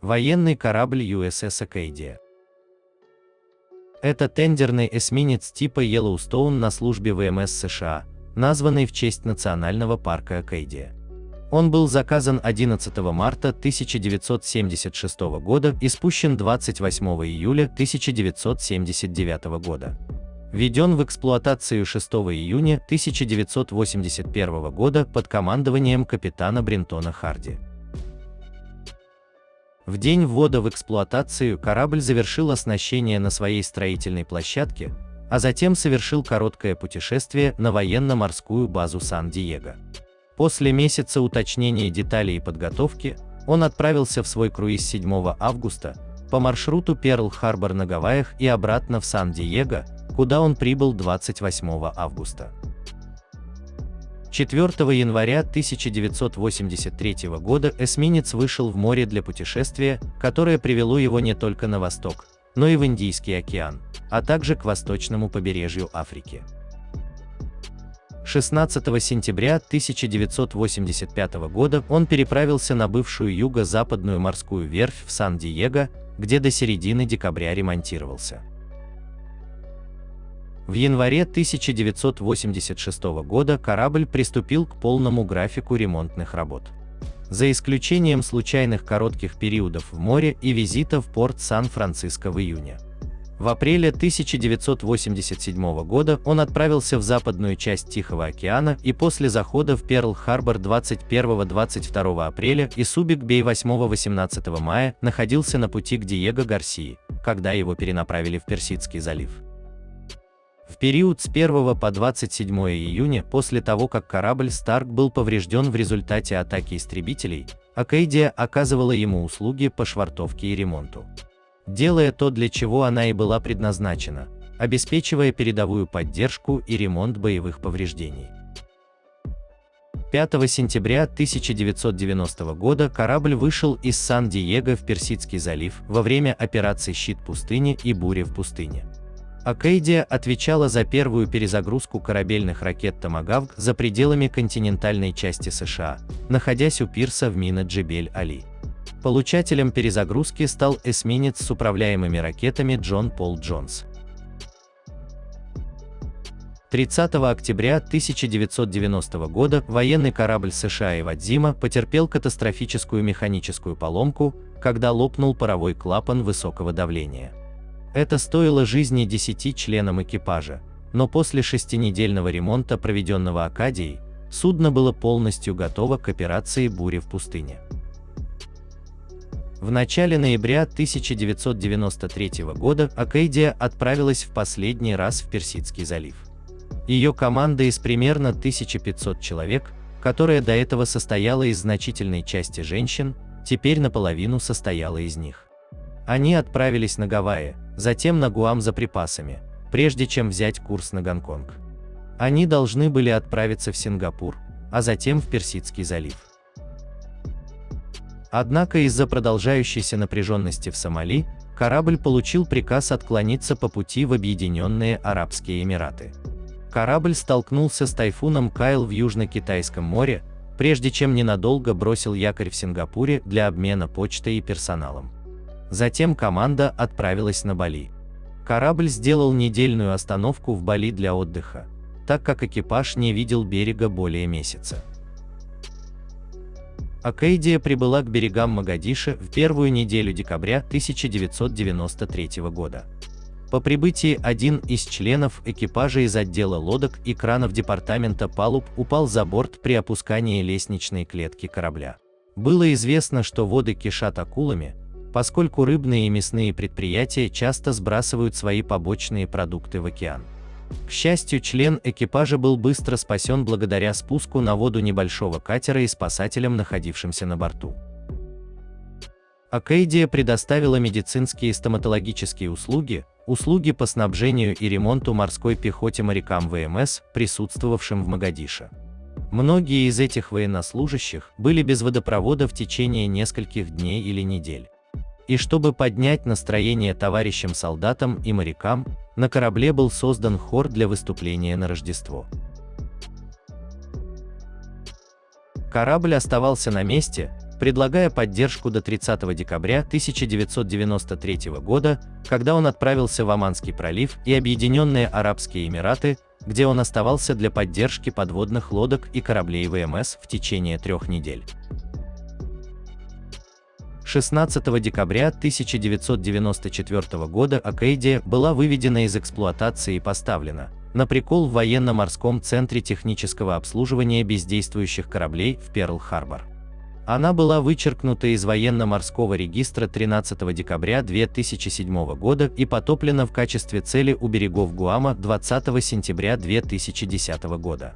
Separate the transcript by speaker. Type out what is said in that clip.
Speaker 1: Военный корабль USS Acadia. Это тендерный эсминец типа Yellowstone на службе ВМС США, названный в честь национального парка Акадия. Он был заказан 11 марта 1976 года и спущен 28 июля 1979 года. Введен в эксплуатацию 6 июня 1981 года под командованием капитана Брентона Харди. В день ввода в эксплуатацию корабль завершил оснащение на своей строительной площадке, а затем совершил короткое путешествие на военно-морскую базу Сан-Диего. После месяца уточнения деталей и подготовки, он отправился в свой круиз 7 августа по маршруту Перл-Харбор на Гавайях и обратно в Сан-Диего, куда он прибыл 28 августа. 4 января 1983 года эсминец вышел в море для путешествия, которое привело его не только на восток, но и в Индийский океан, а также к восточному побережью Африки. 16 сентября 1985 года он переправился на бывшую юго-западную морскую верфь в Сан-Диего, где до середины декабря ремонтировался. В январе 1986 года корабль приступил к полному графику ремонтных работ. За исключением случайных коротких периодов в море и визита в порт Сан-Франциско в июне. В апреле 1987 года он отправился в западную часть Тихого океана и после захода в Перл-Харбор 21-22 апреля и Субик-Бей 8-18 мая находился на пути к Диего Гарсии, когда его перенаправили в Персидский залив. В период с 1 по 27 июня, после того как корабль Старк был поврежден в результате атаки истребителей, Акадия оказывала ему услуги по швартовке и ремонту. Делая то, для чего она и была предназначена, обеспечивая передовую поддержку и ремонт боевых повреждений. 5 сентября 1990 года корабль вышел из Сан-Диего в Персидский залив во время операций «Щит пустыни» и «Буря в пустыне». Акадия отвечала за первую перезагрузку корабельных ракет «Томагавк» за пределами континентальной части США, находясь у пирса в Мина-Джебель-Али. Получателем перезагрузки стал эсминец с управляемыми ракетами «Джон Пол Джонс». 30 октября 1990 года военный корабль США «Ивадзима» потерпел катастрофическую механическую поломку, когда лопнул паровой клапан высокого давления. Это стоило жизни 10 членам экипажа, но после 6-недельного ремонта, проведенного Акадией, судно было полностью готово к операции «Буря в пустыне». В начале ноября 1993 года Акадия отправилась в последний раз в Персидский залив. Ее команда из примерно 1500 человек, которая до этого состояла из значительной части женщин, теперь наполовину состояла из них. Они отправились на Гавайи, затем на Гуам за припасами, прежде чем взять курс на Гонконг. Они должны были отправиться в Сингапур, а затем в Персидский залив. Однако из-за продолжающейся напряженности в Сомали, корабль получил приказ отклониться по пути в Объединенные Арабские Эмираты. Корабль столкнулся с тайфуном Кайл в Южно-Китайском море, прежде чем ненадолго бросил якорь в Сингапуре для обмена почтой и персоналом. Затем команда отправилась на Бали. Корабль сделал недельную остановку в Бали для отдыха, так как экипаж не видел берега более месяца. Акадия прибыла к берегам Могадишо в первую неделю декабря 1993 года. По прибытии один из членов экипажа из отдела лодок и кранов департамента палуб упал за борт при опускании лестничной клетки корабля. Было известно, что воды кишат акулами, поскольку рыбные и мясные предприятия часто сбрасывают свои побочные продукты в океан. К счастью, член экипажа был быстро спасен благодаря спуску на воду небольшого катера и спасателям, находившимся на борту. Акадия предоставила медицинские и стоматологические услуги, услуги по снабжению и ремонту морской пехоте морякам ВМС, присутствовавшим в Могадишо. Многие из этих военнослужащих были без водопровода в течение нескольких дней или недель. И чтобы поднять настроение товарищам солдатам и морякам, на корабле был создан хор для выступления на Рождество. Корабль оставался на месте, предлагая поддержку до 30 декабря 1993 года, когда он отправился в Оманский пролив и Объединенные Арабские Эмираты, где он оставался для поддержки подводных лодок и кораблей ВМС в течение 3 недель. 16 декабря 1994 года Акейдия была выведена из эксплуатации и поставлена на прикол в военно-морском центре технического обслуживания бездействующих кораблей в Перл-Харбор. Она была вычеркнута из военно-морского регистра 13 декабря 2007 года и потоплена в качестве цели у берегов Гуама 20 сентября 2010 года.